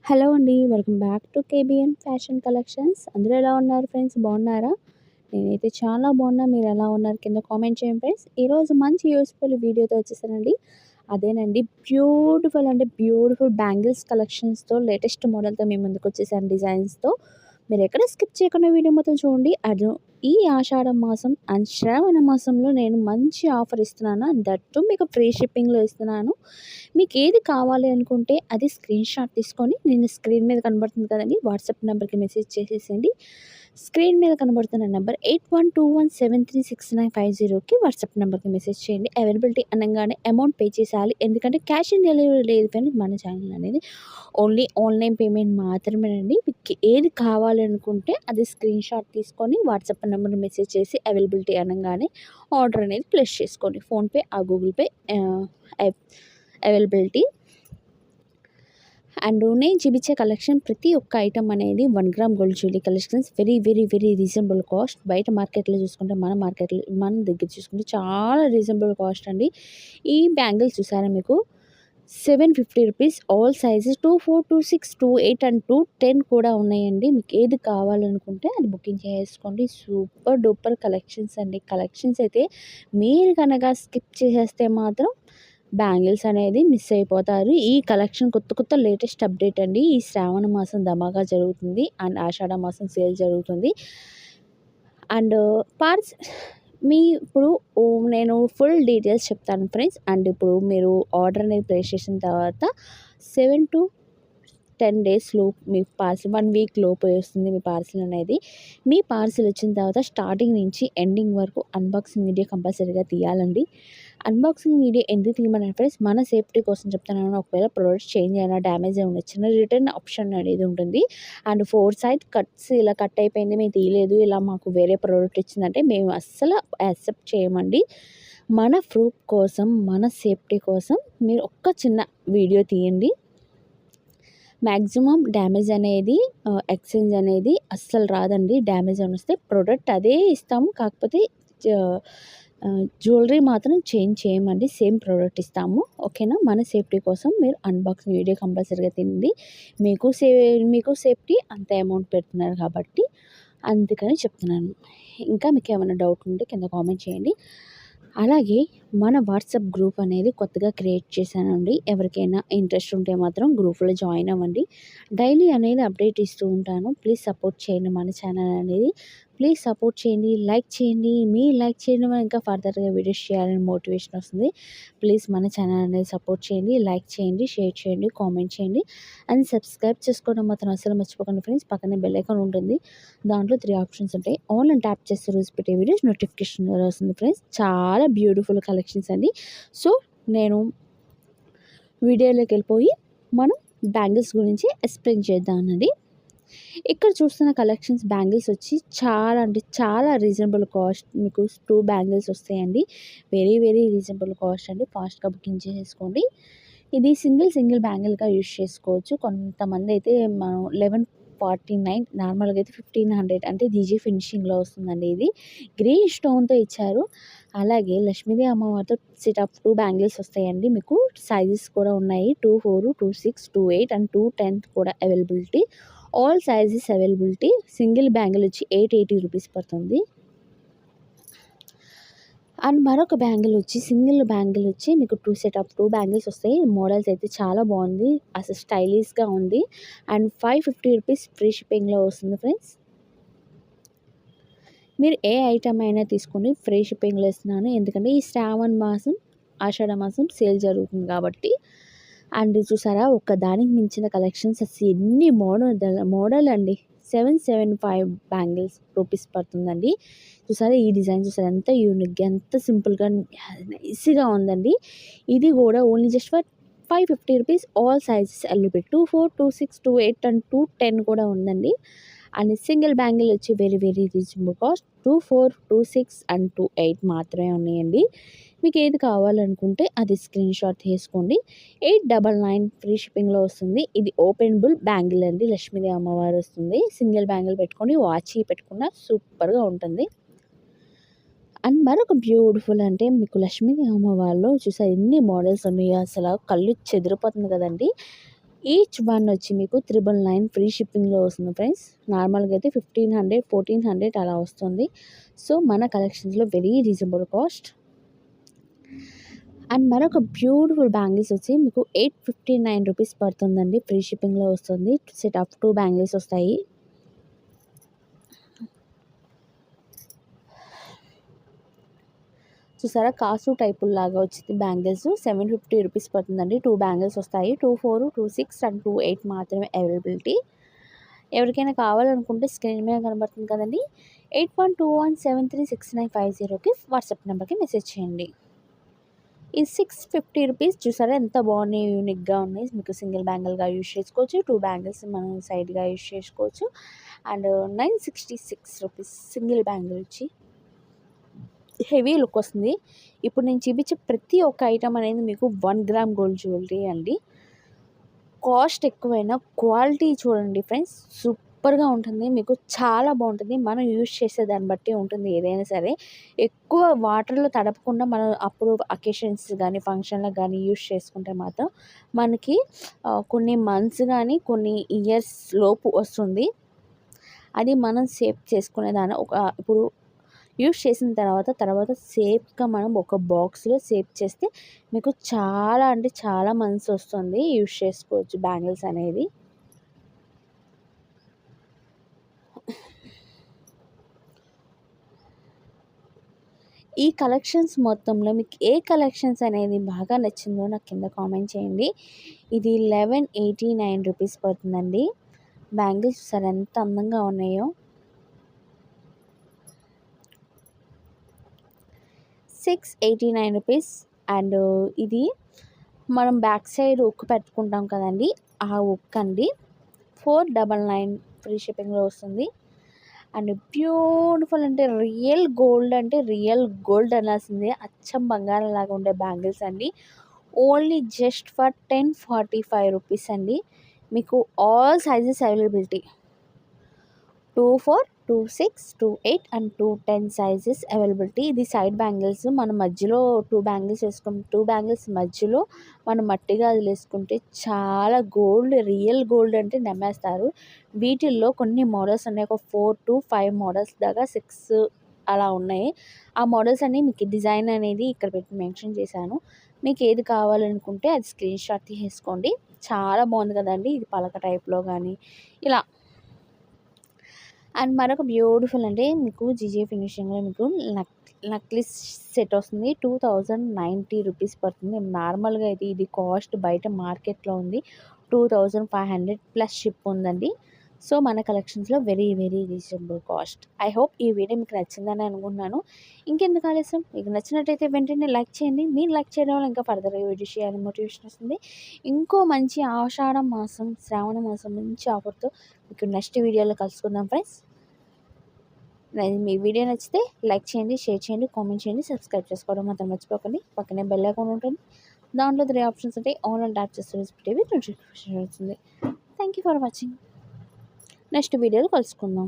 Hello అండి. Welcome back to KBN fashion collections. అందరూ ఎలా ఉన్నారు ఫ్రెండ్స్? బాగున్నారా? నేనైతే చాలా బాగున్నా. మీరు ఎలా ఉన్నారు? కింద కామెంట్ చేయండి ఫ్రెండ్స్. ఈరోజు మంచి యూస్‌ఫుల్ వీడియోతో వచ్చేసానండి. అదేనండి, బ్యూటిఫుల్ అంటే బ్యూటిఫుల్ బ్యాంగిల్స్ కలెక్షన్స్‌తో లేటెస్ట్ మోడల్‌తో మీ ముందుకొచ్చేసాను డిజైన్స్‌తో. మీరెక్కడ స్కిప్ చేయకుండా వీడియో మొత్తం చూడండి. ఈ ఆషాఢ మాసం అండ్ శ్రావణ మాసంలో నేను మంచి ఆఫర్ ఇస్తున్నాను. అండ్ దట్ టూ మీకు ఫ్రీ షిప్పింగ్‌లో ఇస్తున్నాను. మీకేది కావాలి అనుకుంటే అది స్క్రీన్ షాట్ తీసుకొని నేను స్క్రీన్ మీద కనబడుతుంది కదండీ! వాట్సాప్ నెంబర్‌కి మెసేజ్ చేసేసేయండి. స్క్రీన్ మీద కనబడుతున్న నెంబర్ 8121736950కి వాట్సాప్ నెంబర్‌కి మెసేజ్ చేయండి. అవైలబిలిటీ అనంగానే అమౌంట్ పే చేసేయాలి. ఎందుకంటే క్యాష్ ఆన్ డెలివరీ లేదు కానీ మన ఛానల్ అనేది ఓన్లీ ఆన్‌లైన్ పేమెంట్ మాత్రమేనండి. మీకు ఏది కావాలనుకుంటే అది స్క్రీన్ షాట్ తీసుకొని వాట్సాప్ నెంబర్‌కి మెసేజ్ చేసి అవైలబిలిటీ అనంగానే ఆర్డర్ అనేది ప్లేస్ చేసుకోండి. PhonePe Google pay availability. And నేను చూపించే కలెక్షన్ ప్రతి ఒక్క ఐటమ్ అనేది 1 gram gold jewellery collections very reasonable cost. బయట మార్కెట్‌లో చూసుకుంటే మన దగ్గర చూసుకుంటే చాలా రీజనబుల్ కాస్ట్ అండి. ఈ బ్యాంగిల్స్ చూసారా మీకు రూ. 750 ఆల్ సైజెస్ 24, 26, 28 అండ్ 210 కూడా ఉన్నాయండి. మీకు ఏది కావాలనుకుంటే అది బుకింగ్ చేసుకోండి. సూపర్ డూపర్ కలెక్షన్స్ అండి. కలెక్షన్స్ అయితే మీరు కనుక స్కిప్ చేసేస్తే మాత్రం బ్యాంగిల్స్ అనేది మిస్ అయిపోతారు. ఈ కలెక్షన్ కొత్త లేటెస్ట్ అప్డేట్ అండి. ఈ శ్రావణ మాసం ధమాకా జరుగుతుంది అండ్ ఆషాఢ మాసం సేల్ జరుగుతుంది. అండ్ పార్ట్స్ ఇప్పుడు నేను ఫుల్ డీటెయిల్స్ చెప్తాను ఫ్రెండ్స్. అండ్ ఇప్పుడు మీరు ఆర్డర్ అనేది ప్లేస్ చేసిన తర్వాత 7-10 డేస్ లోపు మీ పార్సిల్ 1 వీక్ లోపు వస్తుంది మీ పార్సిల్ అనేది. మీ పార్సిల్ వచ్చిన తర్వాత స్టార్టింగ్ నుంచి ఎండింగ్ వరకు అన్బాక్సింగ్ వీడియో కంపల్సరీగా తీయాలండి. అన్బాక్సింగ్ వీడియో ఎందుకు తీయమన్నారు ఫ్రెండ్స్, మన సేఫ్టీ కోసం చెప్తున్నాను. ఒకవేళ ప్రోడక్ట్ చేంజ్ అయినా డ్యామేజ్ అయినా వచ్చిన రిటర్న్ ఆప్షన్ అనేది ఉంటుంది. అండ్ 4 సైడ్ కట్స్ ఇలా కట్ అయిపోయింది మేము తీయలేదు, ఇలా మాకు వేరే ప్రోడక్ట్ ఇచ్చిందంటే మేము అస్సలు యాక్సెప్ట్ చేయమండి. మన ప్రూఫ్ కోసం మన సేఫ్టీ కోసం మీరు ఒక్క చిన్న వీడియో తీయండి. మ్యాక్సిమం డ్యామేజ్ అనేది ఎక్స్చేంజ్ అనేది అస్సలు రాదండి. డ్యామేజ్ అని వస్తే ప్రోడక్ట్ అదే ఇస్తాము, కాకపోతే జ్యువెలరీ మాత్రం చేంజ్ చేయమండి. సేమ్ ప్రోడక్ట్ ఇస్తాము. ఓకేనా? మన సేఫ్టీ కోసం మీరు అన్బాక్సింగ్ వీడియో కంపల్సరీగా తినండి. మీకు సేఫ్టీ అంత అమౌంట్ పెడుతున్నారు కాబట్టి అందుకని చెప్తున్నాను. ఇంకా మీకు ఏమైనా డౌట్ ఉంటే కింద కామెంట్ చేయండి. అలాగే మన వాట్సాప్ గ్రూప్ అనేది కొత్తగా క్రియేట్ చేశానండి. ఎవరికైనా ఇంట్రెస్ట్ ఉంటే మాత్రం గ్రూప్లో జాయిన్ అవ్వండి. డైలీ అనేది అప్డేట్ ఇస్తూ ఉంటాను. ప్లీజ్ సపోర్ట్ చేయండి మన ఛానల్ అనేది. ప్లీజ్ సపోర్ట్ చేయండి, లైక్ చేయండి. మీరు లైక్ చేయడం వల్ల ఇంకా ఫర్దర్గా వీడియోస్ చేయాలని మోటివేషన్ వస్తుంది. ప్లీజ్ మన ఛానల్ అనేది సపోర్ట్ చేయండి, లైక్ చేయండి, షేర్ చేయండి, కామెంట్ చేయండి అండ్ సబ్స్క్రైబ్ చేసుకోవడం మాత్రం అసలు మర్చిపోకండి ఫ్రెండ్స్. పక్కనే బెల్ ఐకాన్ ఉంటుంది. దాంట్లో 3 ఆప్షన్స్ ఉంటాయి. ఆల్ అని ట్యాప్ చేస్తే రోజు పెట్టే వీడియోస్ నోటిఫికేషన్ వస్తుంది ఫ్రెండ్స్. చాలా బ్యూటిఫుల్ కలెక్షన్స్ అండి. సో నేను వీడియోలోకి వెళ్ళిపోయి మనం బ్యాంగిల్స్ గురించి ఎక్స్ప్లెయిన్ చేద్దామండి. ఇక్కడ చూస్తున్న కలెక్షన్స్ బ్యాంగిల్స్ వచ్చి చాలా అంటే చాలా రీజనబుల్ కాస్ట్. మీకు 2 బ్యాంగిల్స్ వస్తాయండి. వెరీ రీజనబుల్ కాస్ట్ అండి. ఫాస్ట్గా బుకింగ్ చేసేసుకోండి. ఇది సింగిల్ బ్యాంగిల్గా యూజ్ చేసుకోవచ్చు. కొంతమంది అయితే మనం 1149, నార్మల్గా అయితే 1500 అంటే జీజీ ఫినిషింగ్లో వస్తుందండి. ఇది గ్రీన్ స్టోన్తో ఇచ్చారు. అలాగే లక్ష్మీదేవి అమ్మవారితో సెట్ ఆఫ్ 2 బ్యాంగిల్స్ వస్తాయండి. మీకు సైజెస్ కూడా ఉన్నాయి. 24, 26, 28 అండ్ 210 కూడా availability. All sizes availability. Single bangle వచ్చి 880 పడుతుంది. అండ్ మరొక సింగిల్ బ్యాంగిల్ వచ్చి మీకు 2 సెట్ ఆఫ్ 2 బ్యాంగిల్స్ వస్తాయి. మోడల్స్ అయితే చాలా బాగుంది, అసలు స్టైలిష్గా ఉంది. అండ్ 550 రూపీస్ ఫ్రీ షిప్పింగ్లో వస్తుంది ఫ్రెండ్స్. మీరు ఏ ఐటమ్ అయినా తీసుకోండి, ఫ్రీ షిప్పింగ్లో ఇస్తున్నాను. ఎందుకంటే ఈ శ్రావణ మాసం ఆషాఢ మాసం సేల్ జరుగుతుంది కాబట్టి. అండ్ చూసారా, ఒక దానికి మించిన కలెక్షన్స్ అసలు ఎన్ని మోడల్ అండి. 775 బ్యాంగిల్స్ రూపీస్ పడుతుందండి. చూసారా ఈ డిజైన్, చూసారా ఎంత యూనిక్గా, ఎంత సింపుల్గా నైస్గా ఉందండి. ఇది కూడా only just for 550 rupees. All sizes available. 24, 26, 28 and 210 కూడా ఉందండి. అండ్ సింగిల్ బ్యాంగిల్ వచ్చి వెరీ రీజనబుల్ కాస్ట్. 24, 26 అండ్ 28 మాత్రమే ఉన్నాయండి. మీకు ఏది కావాలనుకుంటే అది స్క్రీన్ షాట్ తీసుకోండి. 899 ఫ్రీ షిప్పింగ్లో వస్తుంది. ఇది ఓపెనబుల్ బ్యాంగిల్ అండి. లక్ష్మీదేవి అమ్మవారు వస్తుంది. సింగిల్ బ్యాంగిల్ పెట్టుకొని వాచ్ పెట్టుకున్న సూపర్గా ఉంటుంది. అండ్ మరొక బ్యూటిఫుల్ అంటే మీకు లక్ష్మీదేవి అమ్మవారిలో చూసారు ఎన్ని మోడల్స్ ఉన్నాయో, అసలు కళ్ళు చెదిరిపోతుంది కదండి. ఈచ్ వన్ వచ్చి మీకు 999 ఫ్రీ షిప్పింగ్లో వస్తుంది ఫ్రెండ్స్. నార్మల్గా అయితే 1500 1400 అలా వస్తుంది. సో మన కలెక్షన్స్లో వెరీ రీజనబుల్ కాస్ట్. అండ్ మరొక బ్యూటిఫుల్ బ్యాంగిల్స్ వచ్చి మీకు 859 రూపీస్ పడుతుందండి. ఫ్రీ షిప్పింగ్లో వస్తుంది. సెట్ ఆఫ్ 2 బ్యాంగిల్స్ వస్తాయి. చూసారా కాసు టైపుల్ లాగా వచ్చింది బ్యాంగిల్స్. 750 రూపీస్ పడుతుందండి. 2 బ్యాంగిల్స్ వస్తాయి. 2, 4, 2, 6 అండ్ 2, 8 మాత్రమే అవైలబిలిటీ. ఎవరికైనా కావాలనుకుంటే స్క్రీన్ మీద కనబడుతుంది కదండి, 8121736950కి వాట్సాప్ నెంబర్కి మెసేజ్ చేయండి. ఈ 650 రూపీస్ చూసారా ఎంత బాగున్నాయి, యూనిక్గా ఉన్నాయి. మీకు సింగిల్ బ్యాంగిల్గా యూజ్ చేసుకోవచ్చు, 2 బ్యాంగిల్స్ మనం సైడ్గా యూజ్ చేసుకోవచ్చు. అండ్ 966 రూపీస్ సింగిల్ బ్యాంగిల్ వచ్చి హెవీ లుక్ వస్తుంది. ఇప్పుడు నేను చూపించే ప్రతి ఒక్క ఐటమ్ అనేది మీకు 1 గ్రామ్ గోల్డ్ జ్యువెలరీ అండి. కాస్ట్ ఎక్కువైనా క్వాలిటీ చూడండి ఫ్రెండ్స్, సూపర్గా ఉంటుంది. మీకు చాలా బాగుంటుంది. మనం యూజ్ చేసే దాన్ని బట్టి ఉంటుంది ఏదైనా సరే. ఎక్కువ వాటర్లో తడపకుండా మనం అప్పుడు అకేషన్స్ కానీ ఫంక్షన్లకు కానీ యూజ్ చేసుకుంటే మాత్రం మనకి కొన్ని మంత్స్ కానీ కొన్ని ఇయర్స్ లోపు వస్తుంది. అది మనం సేవ్ చేసుకునే దాన్ని ఇప్పుడు యూజ్ చేసిన తర్వాత సేఫ్గా మనం ఒక బాక్స్లో సేవ్ చేస్తే మీకు చాలా అంటే చాలా మంత్స్ వస్తుంది. యూజ్ చేసుకోవచ్చు బ్యాంగిల్స్ అనేది. ఈ కలెక్షన్స్ మొత్తంలో మీకు ఏ కలెక్షన్స్ అనేది బాగా నచ్చిందో నాకు కింద కామెంట్ చేయండి. ఇది 1189 రూపీస్ పడుతుందండి. బ్యాంగిల్స్ చూసారు ఎంత అందంగా ఉన్నాయో. 689 రూపీస్. అండ్ ఇది మనం బ్యాక్ సైడ్ ఉక్కు పెట్టుకుంటాం కదండి, ఆ ఉక్కు అండి. 499 ఫ్రీ షిప్పింగ్లో వస్తుంది. అండ్ బ్యూటిఫుల్ అంటే రియల్ గోల్డ్ అనాల్సిందే, అచ్చం బంగారం లాగా ఉండే బ్యాంగిల్స్ అండి. ఓన్లీ జస్ట్ ఫర్ 1045 రూపీస్ అండి. మీకు all sizes availability, 2, 4, 2, 6, 2, 8 and 2, 10 sizes availability. ఇది సైడ్ బ్యాంగిల్స్. మనం మధ్యలో 2 బ్యాంగిల్స్ వేసుకుంటాం. 2 బ్యాంగిల్స్ మధ్యలో మనం మట్టి గాజులు వేసుకుంటే చాలా రియల్ గోల్డ్ అంటే నమ్మేస్తారు. వీటిల్లో కొన్ని మోడల్స్ ఉన్నాయి. ఒక 4 to 5 మోడల్స్ దాకా 6 అలా ఉన్నాయి. ఆ మోడల్స్ అన్నీ మీకు డిజైన్ అనేది ఇక్కడ పెట్టి మెన్షన్ చేశాను. మీకు ఏది కావాలనుకుంటే అది స్క్రీన్ షాట్ తీసేసుకోండి. చాలా బాగుంది కదండి. ఇది పలక టైప్లో కానీ ఇలా. అండ్ మరొక బ్యూటిఫుల్ అంటే మీకు జీజే ఫినిషింగ్లో మీకు నక్లిస్ సెట్ వస్తుంది. 2090 రూపీస్ పడుతుంది. నార్మల్గా అయితే ఇది కాస్ట్ బయట మార్కెట్లో ఉంది 2500 ప్లస్ షిప్ ఉందండి. సో మన కలెక్షన్స్లో very reasonable cost. I hope ఈ వీడియో మీకు నచ్చిందని అనుకుంటున్నాను. ఇంకెందుకు ఆలస్యం, మీకు నచ్చినట్టయితే వెంటనే లైక్ చేయండి. మీరు లైక్ చేయడం వల్ల ఇంకా ఫర్దర్గా వీడియో చేయాలని మోటివేషన్ వస్తుంది. ఇంకో మంచి ఆషాఢ మాసం, శ్రావణ మాసం మంచి ఆఫర్తో మీకు నెక్స్ట్ వీడియోలో కలుసుకుందాం ఫ్రెండ్స్. మీ వీడియో నచ్చితే లైక్ చేయండి, షేర్ చేయండి, కామెంట్ చేయండి, సబ్స్క్రైబ్ చేసుకోవడం మాత్రం మర్చిపోకండి. పక్కనే బెల్ ఐకాన్ ఉంటుంది. దాంట్లో 3 ఆప్షన్స్ ఉంటాయి. ఆల్ అండ్ ట్యాప్ చేస్తే నోటిఫికేషన్ వస్తుంది. Thank you for watching. Next వీడియోలో కలుసుకుందాం.